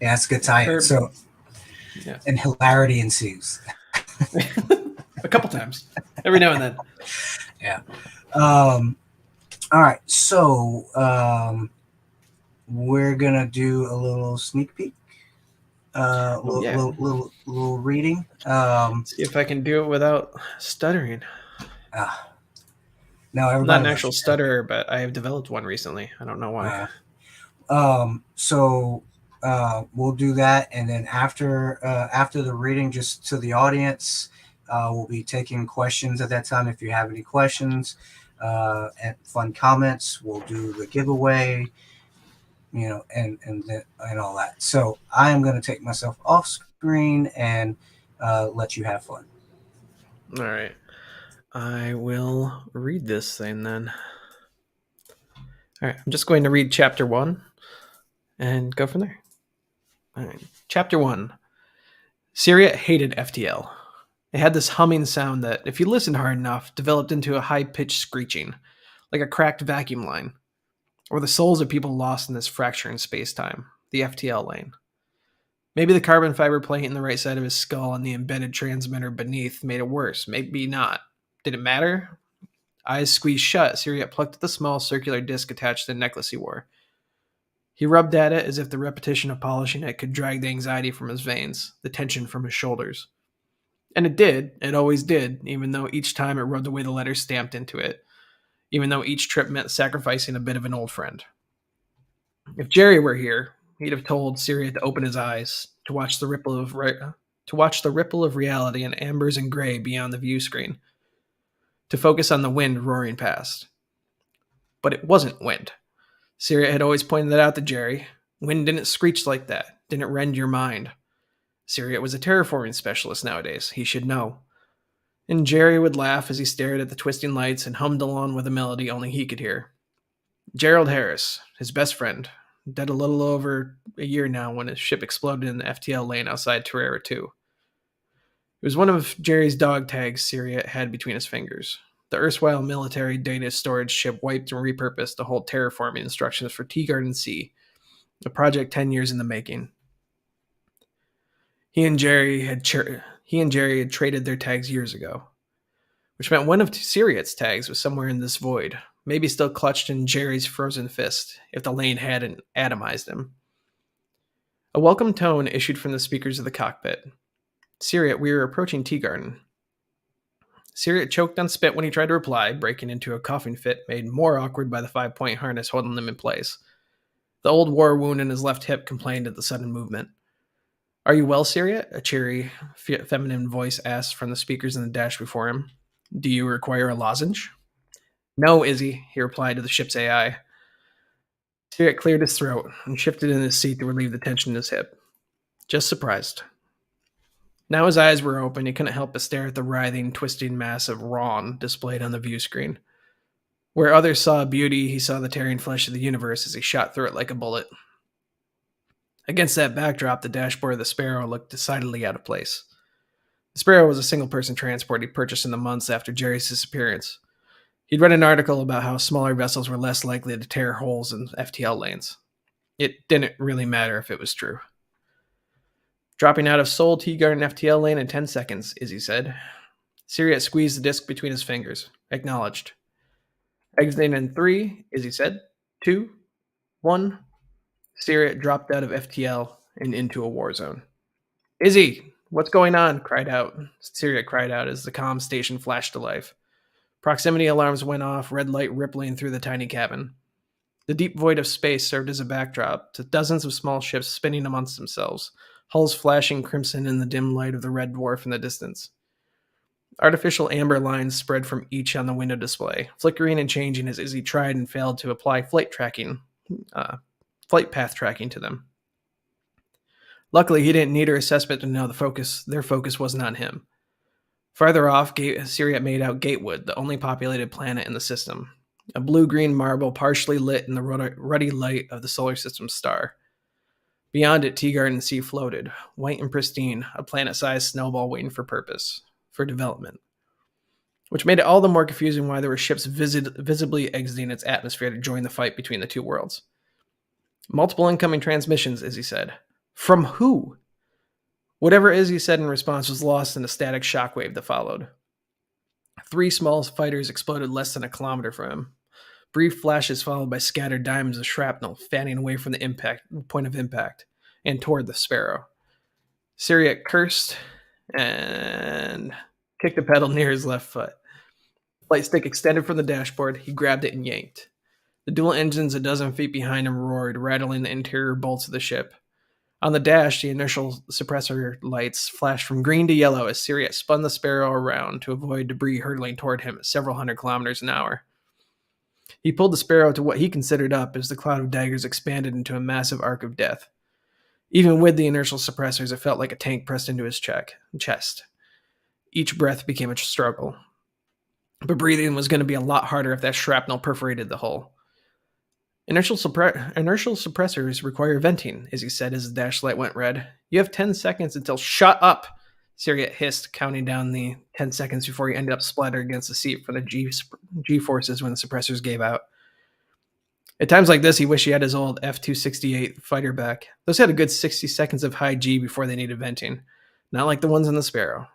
Yeah, that's a good tie-in. So, yeah. And hilarity ensues. A couple times, every now and then. Yeah. All right. So, we're gonna do a little sneak peek. Little reading. See if I can do it without stuttering. No, I'm not an actual stutterer, but I have developed one recently. I don't know why. So we'll do that, and then after the reading, just to the audience, we'll be taking questions at that time. If you have any questions, and fun comments. We'll do the giveaway, and all that. So I am going to take myself off screen and let you have fun. All right. I will read this thing then. All right. I'm just going to read chapter 1 and go from there. All right. Chapter 1. Syria hated FTL. It had this humming sound that, if you listened hard enough, developed into a high-pitched screeching, like a cracked vacuum line, or the souls of people lost in this fracture in space-time, the FTL lane. Maybe the carbon fiber plate in the right side of his skull and the embedded transmitter beneath made it worse. Maybe not. Did it matter? Eyes squeezed shut, Syriot plucked at the small circular disc attached to the necklace he wore. He rubbed at it as if the repetition of polishing it could drag the anxiety from his veins, the tension from his shoulders. And it did. It always did, even though each time it rubbed away the letters stamped into it, even though each trip meant sacrificing a bit of an old friend. If Jerry were here, he'd have told Syria to open his eyes, to watch the ripple of reality in ambers and gray beyond the view screen, to focus on the wind roaring past. But it wasn't wind. Syria had always pointed that out to Jerry. Wind didn't screech like that, didn't rend your mind. Syria was a terraforming specialist nowadays. He should know. And Jerry would laugh as he stared at the twisting lights and hummed along with a melody only he could hear. Gerald Harris, his best friend, dead a little over a year now when his ship exploded in the FTL lane outside Terrera 2. It was one of Jerry's dog tags Syria had between his fingers. The erstwhile military data storage ship wiped and repurposed to hold terraforming instructions for Teagarden C, a project 10 years in the making. He and Jerry had traded their tags years ago, which meant one of Syriot's tags was somewhere in this void, maybe still clutched in Jerry's frozen fist, if the lane hadn't atomized him. A welcome tone issued from the speakers of the cockpit. Syriot, we are approaching Teagarden. Syriot choked on spit when he tried to reply, breaking into a coughing fit made more awkward by the 5-point harness holding him in place. The old war wound in his left hip complained at the sudden movement. Are you well, Syriot? A cheery, feminine voice asked from the speakers in the dash before him. Do you require a lozenge? No, Izzy, he replied to the ship's AI. Syriot cleared his throat and shifted in his seat to relieve the tension in his hip. Just surprised. Now his eyes were open, he couldn't help but stare at the writhing, twisting mass of Ron displayed on the view screen. Where others saw beauty, he saw the tearing flesh of the universe as he shot through it like a bullet. Against that backdrop, the dashboard of the Sparrow looked decidedly out of place. The Sparrow was a single-person transport he purchased in the months after Jerry's disappearance. He'd read an article about how smaller vessels were less likely to tear holes in FTL lanes. It didn't really matter if it was true. Dropping out of Seoul Teagarden FTL lane in 10 seconds, Izzy said. Syriot squeezed the disc between his fingers. Acknowledged. Exiting in 3, Izzy said. 2, 1. Syriot dropped out of FTL and into a war zone. Izzy, what's going on? Syriot cried out as the comm station flashed to life. Proximity alarms went off, red light rippling through the tiny cabin. The deep void of space served as a backdrop to dozens of small ships spinning amongst themselves, hulls flashing crimson in the dim light of the red dwarf in the distance. Artificial amber lines spread from each on the window display, flickering and changing as Izzy tried and failed to apply flight path tracking to them. Luckily, he didn't need her assessment to know their focus wasn't on him. Farther off, Syriot made out Gatewood, the only populated planet in the system, a blue-green marble partially lit in the ruddy light of the solar system's star. Beyond it, Teagarden C floated, white and pristine, a planet-sized snowball waiting for purpose, for development. Which made it all the more confusing why there were ships visibly exiting its atmosphere to join the fight between the two worlds. Multiple incoming transmissions, Izzy said. From who? Whatever Izzy said in response was lost in a static shockwave that followed. 3 small fighters exploded less than a kilometer from him. Brief flashes followed by scattered diamonds of shrapnel fanning away from the point of impact and toward the Sparrow. Syriot cursed and kicked the pedal near his left foot. The flight stick extended from the dashboard. He grabbed it and yanked. The dual engines a dozen feet behind him roared, rattling the interior bolts of the ship. On the dash, the inertial suppressor lights flashed from green to yellow as Syriot spun the Sparrow around to avoid debris hurtling toward him at several hundred kilometers an hour. He pulled the sparrow to what he considered up as the cloud of daggers expanded into a massive arc of death. Even with the inertial suppressors, it felt like a tank pressed into his chest. Each breath became a struggle. But breathing was going to be a lot harder if that shrapnel perforated the hull. Inertial suppressors require venting, as he said as the dash light went red. You have 10 seconds until shut up, Syriot hissed, counting down the 10 seconds before he ended up splattered against the seat from the G-forces when the suppressors gave out. At times like this, he wished he had his old F-268 fighter back. Those had a good 60 seconds of high G before they needed venting. Not like the ones in the Sparrow.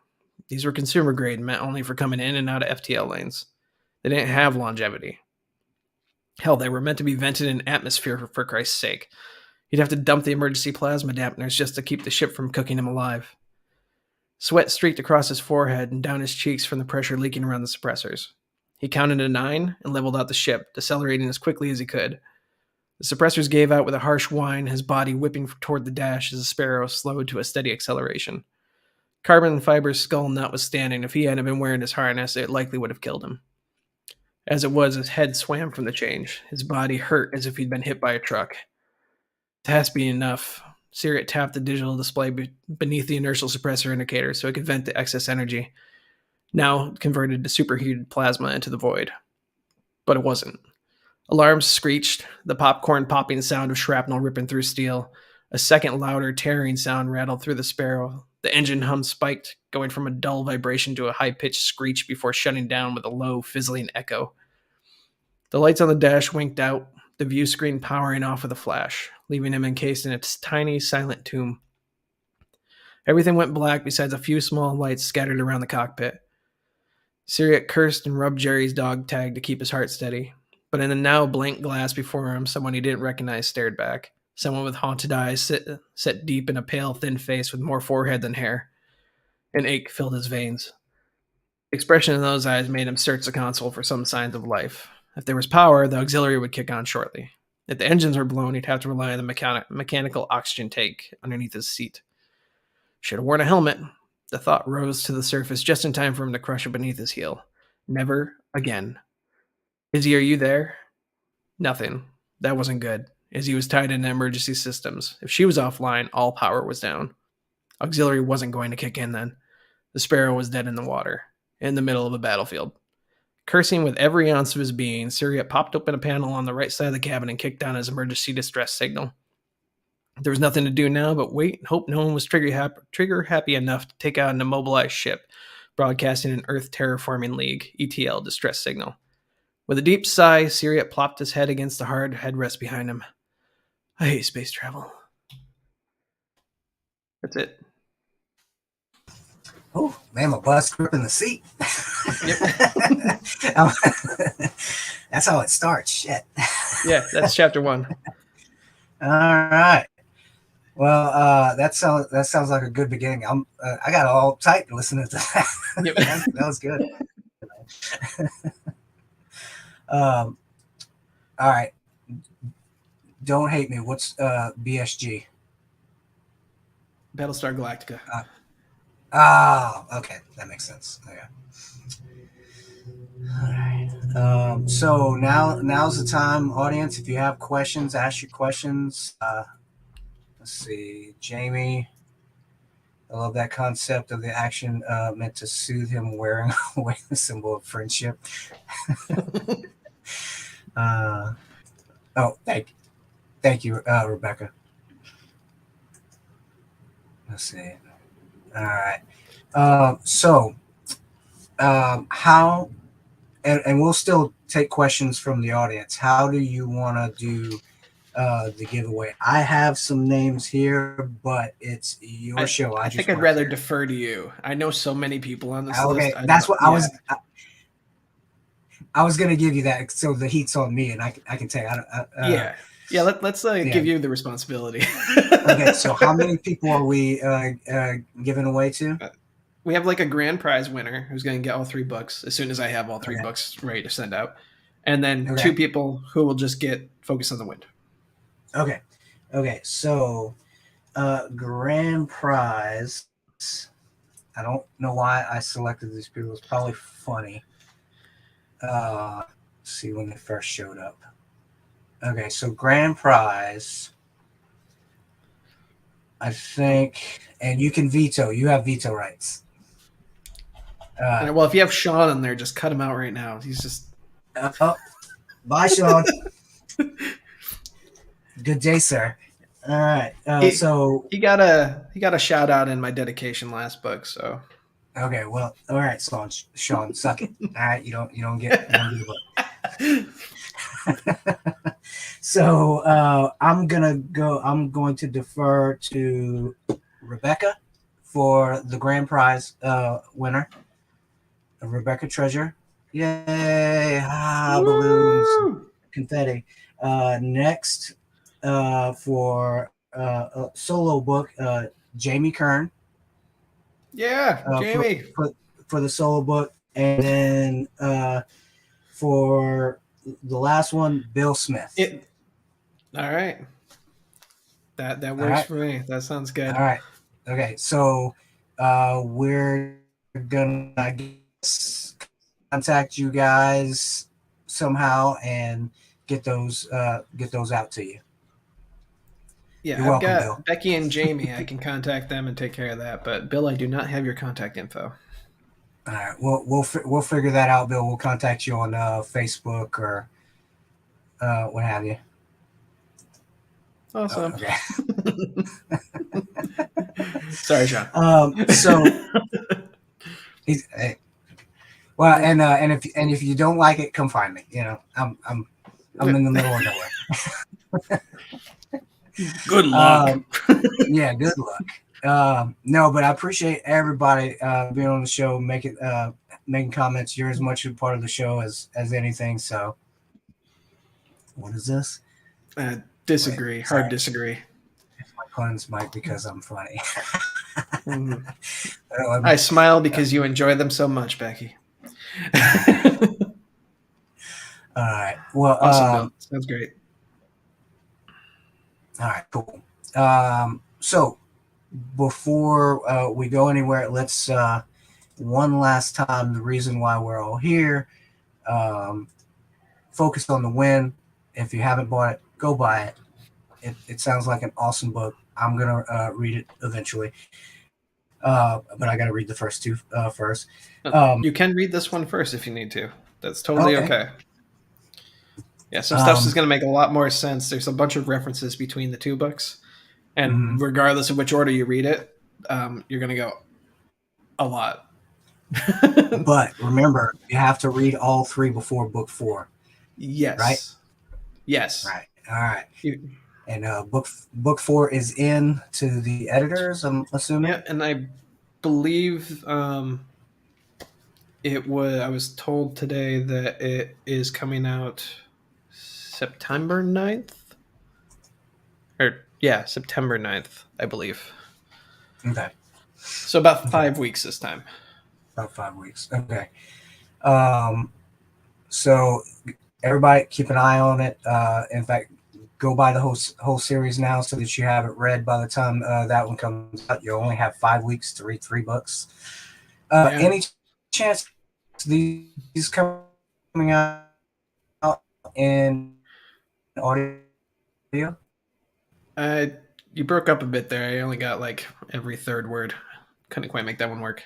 These were consumer grade, meant only for coming in and out of FTL lanes. They didn't have longevity. Hell, they were meant to be vented in atmosphere for Christ's sake. You'd have to dump the emergency plasma dampeners just to keep the ship from cooking him alive. Sweat streaked across his forehead and down his cheeks from the pressure leaking around the suppressors. He counted to 9 and leveled out the ship, decelerating as quickly as he could. The suppressors gave out with a harsh whine, his body whipping toward the dash as the Sparrow slowed to a steady acceleration. Carbon fiber's skull notwithstanding, if he hadn't been wearing his harness, it likely would have killed him. As it was, his head swam from the change. His body hurt as if he'd been hit by a truck. That being enough, Syriot tapped the digital display beneath the inertial suppressor indicator so it could vent the excess energy, now converted to superheated plasma into the void. But it wasn't. Alarms screeched, the popcorn popping sound of shrapnel ripping through steel. A second louder tearing sound rattled through the Sparrow. The engine hum spiked, going from a dull vibration to a high-pitched screech before shutting down with a low, fizzling echo. The lights on the dash winked out, the view screen powering off with a flash, leaving him encased in its tiny, silent tomb. Everything went black besides a few small lights scattered around the cockpit. Syriot cursed and rubbed Jerry's dog tag to keep his heart steady. But in the now blank glass before him, someone he didn't recognize stared back. Someone with haunted eyes set deep in a pale, thin face with more forehead than hair. An ache filled his veins. The expression in those eyes made him search the console for some signs of life. If there was power, the auxiliary would kick on shortly. If the engines were blown, he'd have to rely on the mechanical oxygen tank underneath his seat. Should have worn a helmet. The thought rose to the surface just in time for him to crush it beneath his heel. Never again. Izzy, are you there? Nothing. That wasn't good. Izzy was tied into emergency systems. If she was offline, all power was down. Auxiliary wasn't going to kick in then. The Sparrow was dead in the water, in the middle of a battlefield. Cursing with every ounce of his being, Syriot popped open a panel on the right side of the cabin and kicked down his emergency distress signal. There was nothing to do now but wait and hope no one was trigger happy enough to take out an immobilized ship, broadcasting an Earth Terraforming League, ETL, distress signal. With a deep sigh, Syriot plopped his head against the hard headrest behind him. I hate space travel. That's it. Oh, man, my butt's gripping the seat. Yep. That's how it starts. Shit. Yeah, that's chapter 1. All right. Well, that sounds like a good beginning. I got all tight listening to that. Yep. That was good. All right. Don't hate me. What's BSG? Battlestar Galactica. Okay, that makes sense. Okay. All right. So now's the time, audience. If you have questions, ask your questions. Let's see, Jamie. I love that concept of the action meant to soothe him, wearing away the symbol of friendship. Thank you, Rebecca. Let's see. All right. How, and we'll still take questions from the audience. How do you want to do the giveaway? I have some names here, but it's your show. I think I'd rather defer to you. I know so many people on this list. That's what I was going to give you that, so the heat's on me, and I can tell you. Let's give you the responsibility. Okay, so how many people are we giving away to? We have like a grand prize winner who's going to get all 3 books as soon as I have all 3 books ready to send out. And then 2 people who will just get Focus on the Wind. Okay. So grand prize. I don't know why I selected these people. It's probably funny. see when they first showed up. Okay, so grand prize, I think, and you can veto. You have veto rights. Well, if you have Sean in there, just cut him out right now. He's just. Oh, bye, Sean. Good day, sir. All right. So he got a shout out in my dedication last book. So okay, well, all right, Sean, suck it. All right, you don't get the book. So I'm going to defer to Rebecca for the grand prize winner, Rebecca Treasure. Yay! Balloons, confetti. Next, for a solo book, Jamie Kern. Yeah, Jamie. For the solo book, and then for the last one, Bill Smith. All right. That works for me. That sounds good. All right. Okay. So we're gonna, I guess, contact you guys somehow and get those out to you. Yeah, You're I've welcome, got Bill. Becky and Jamie. I can contact them and take care of that. But Bill, I do not have your contact info. All right. We'll figure that out, Bill. We'll contact you on Facebook or what have you. Awesome. Okay. Sorry, Sean. So well, and if you don't like it, come find me. You know, I'm in the middle of nowhere. Good luck. Yeah, good luck. No, but I appreciate everybody being on the show, making comments. You're as much a part of the show as anything. So, what is this? Disagree. Wait, hard disagree. My puns, Mike, because I'm funny. I smile because you enjoy them so much, Becky. All right. Well, awesome, Bill. Sounds great. All right, cool. So before we go anywhere, let's one last time, the reason why we're all here. Focus on the win. If you haven't bought it, go buy it. It sounds like an awesome book. I'm gonna read it eventually, but I gotta read the first two first. You can read this one first if you need to. That's totally okay. Yeah, some stuff is going to make a lot more sense. There's a bunch of references between the two books, and regardless of which order you read it, you're going to go a lot. But remember, you have to read all three before book 4. Yes. Right? Yes. Right. All right. And book 4 is in to the editors, I'm assuming. Yeah, and I believe I was told today that it is coming out September 9th. September 9th, I believe. Okay. So about 5 weeks this time. About 5 weeks. Okay. So everybody keep an eye on it. In fact, go buy the whole series now so that you have it read by the time that one comes out. You only have 5 weeks to read 3 books. Any chance these coming out in audio? You broke up a bit there. I only got like every third word. Couldn't quite make that one work.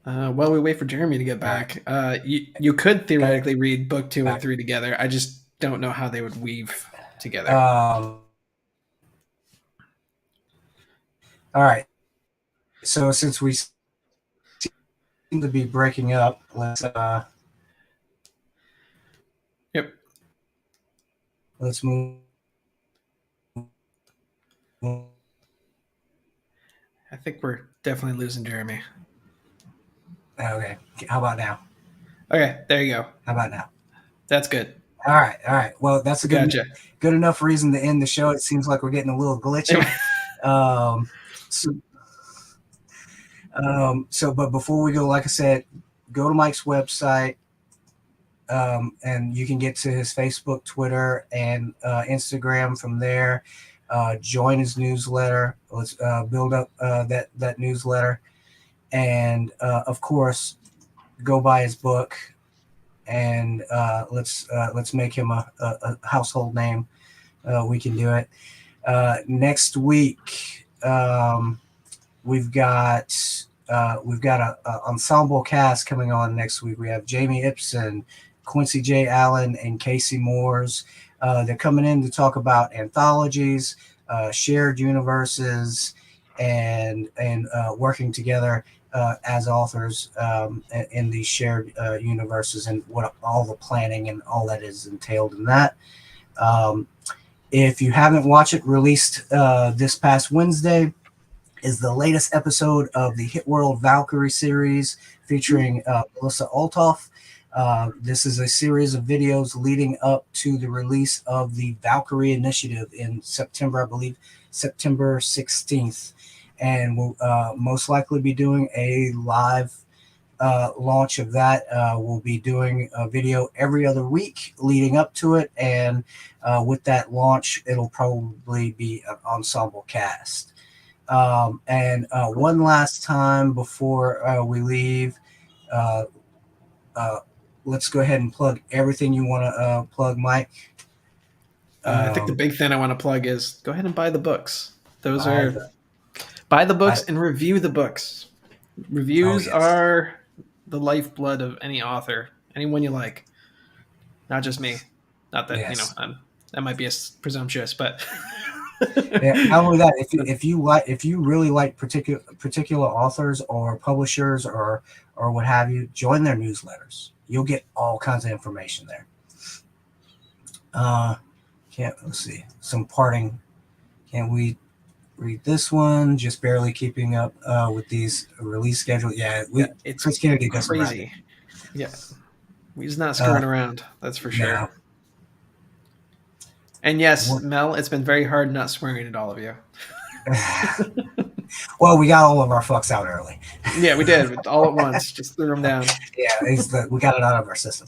While we wait for Jeremy to get back, you could theoretically read book 2 and 3 together. I just don't know how they would weave together. All right. So since we seem to be breaking up, let's let's move. I think we're definitely losing Jeremy. Okay. How about now? Okay, there you go. How about now? That's good. All right. Well, that's a good enough reason to end the show. It seems like we're getting a little glitchy. But before we go, like I said, go to Mike's website, and you can get to his Facebook, Twitter, and Instagram from there. join his newsletter. Let's build up that newsletter, and of course, go buy his book, and let's make him a household name. We can do it. Next week, we've got a ensemble cast coming on next week. We have Jamie Ibsen, Quincy J. Allen, and Casey Moores. They're coming in to talk about anthologies, shared universes, and working together as authors in these shared universes, and what all the planning and all that is entailed in that. Um, if you haven't watched it, released this past Wednesday, is the latest episode of the Hit World Valkyrie series featuring Melissa Olthoff. This is a series of videos leading up to the release of the Valkyrie Initiative in September, I believe, September 16th. And we'll most likely be doing a live launch of that. We'll be doing a video every other week leading up to it. And with that launch, it'll probably be an ensemble cast. And one last time before we leave, let's go ahead and plug everything you want to plug, Mike. I think the big thing I want to plug is go ahead and buy the books. Buy the books and review the books. Reviews are the lifeblood of any author, anyone you like, not just me. Not that that might be presumptuous, but yeah, not only that, if you really like particular authors or publishers or what have you, join their newsletters. You'll get all kinds of information there. Let's see, some parting. Can we read this one? Just barely keeping up with these release schedules. Yeah, it's Chris Kennedy does crazy. Yeah, he's not screwing around. That's for sure. No. And yes, Mel, it's been very hard not swearing at all of you. Well, we got all of our fucks out early. Yeah, we did. All at once. Just threw them down. Yeah, we got it out of our system.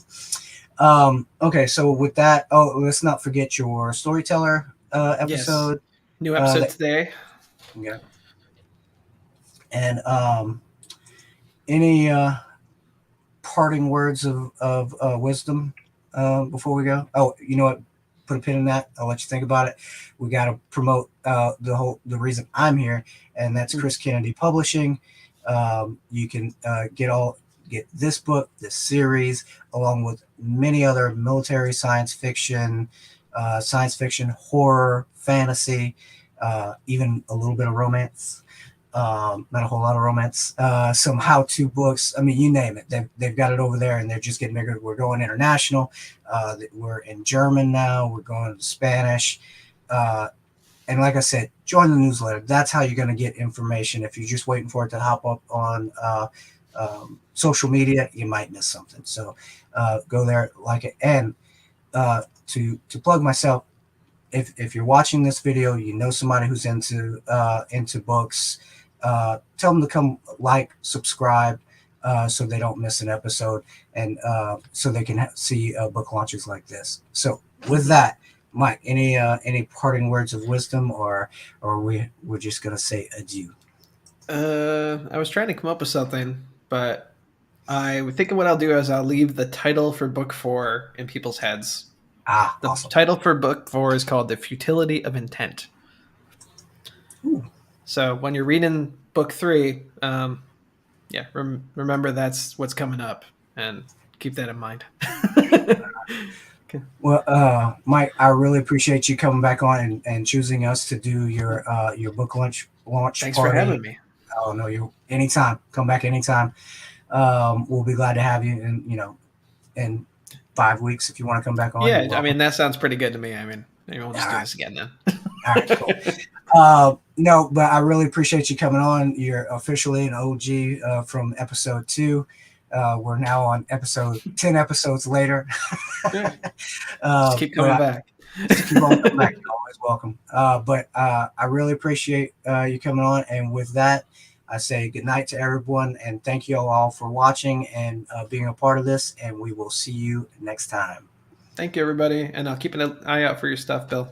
Okay, so with that, let's not forget your storyteller episode. Yes. New episode today. Yeah. And any parting words of wisdom before we go? Oh, you know what? Put a pin in that. I'll let you think about it. We got to promote the reason I'm here, and that's Chris Kennedy Publishing. You can get this book, this series, along with many other military science fiction, horror, fantasy, even a little bit of romance. Not a whole lot of romance. Some how-to books. I mean, you name it. They've got it over there, and they're just getting bigger. We're going international. We're in German now. We're going to Spanish. And like I said, join the newsletter. That's how you're going to get information. If you're just waiting for it to hop up on social media, you might miss something. So go there, like it. And to plug myself, if you're watching this video, you know somebody who's into books, tell them to come subscribe, so they don't miss an episode, and so they can see book launches like this. So with that, Mike, any parting words of wisdom, or we're just gonna say adieu? I was trying to come up with something, but I would think what I'll do is I'll leave the title for book 4 in people's heads. The awesome. Title for book 4 is called The Futility of Intent. Ooh. So when you're reading book 3, remember that's what's coming up, and keep that in mind. Okay. Well, Mike, I really appreciate you coming back on and choosing us to do your book launch Thanks party. For having me. Oh no, you anytime. Come back anytime. We'll be glad to have you, in 5 weeks if you want to come back on. Yeah, I mean that sounds pretty good to me. I mean, maybe we'll just do this again then. All right, cool. No, but I really appreciate you coming on. You're officially an OG from episode 2. We're now on episode 10 episodes later. Yeah. Just keep coming back. Just keep on coming back. You're always welcome. But I really appreciate you coming on. And with that, I say good night to everyone, and thank you all for watching and being a part of this, and we will see you next time. Thank you, everybody, and I'll keep an eye out for your stuff, Bill.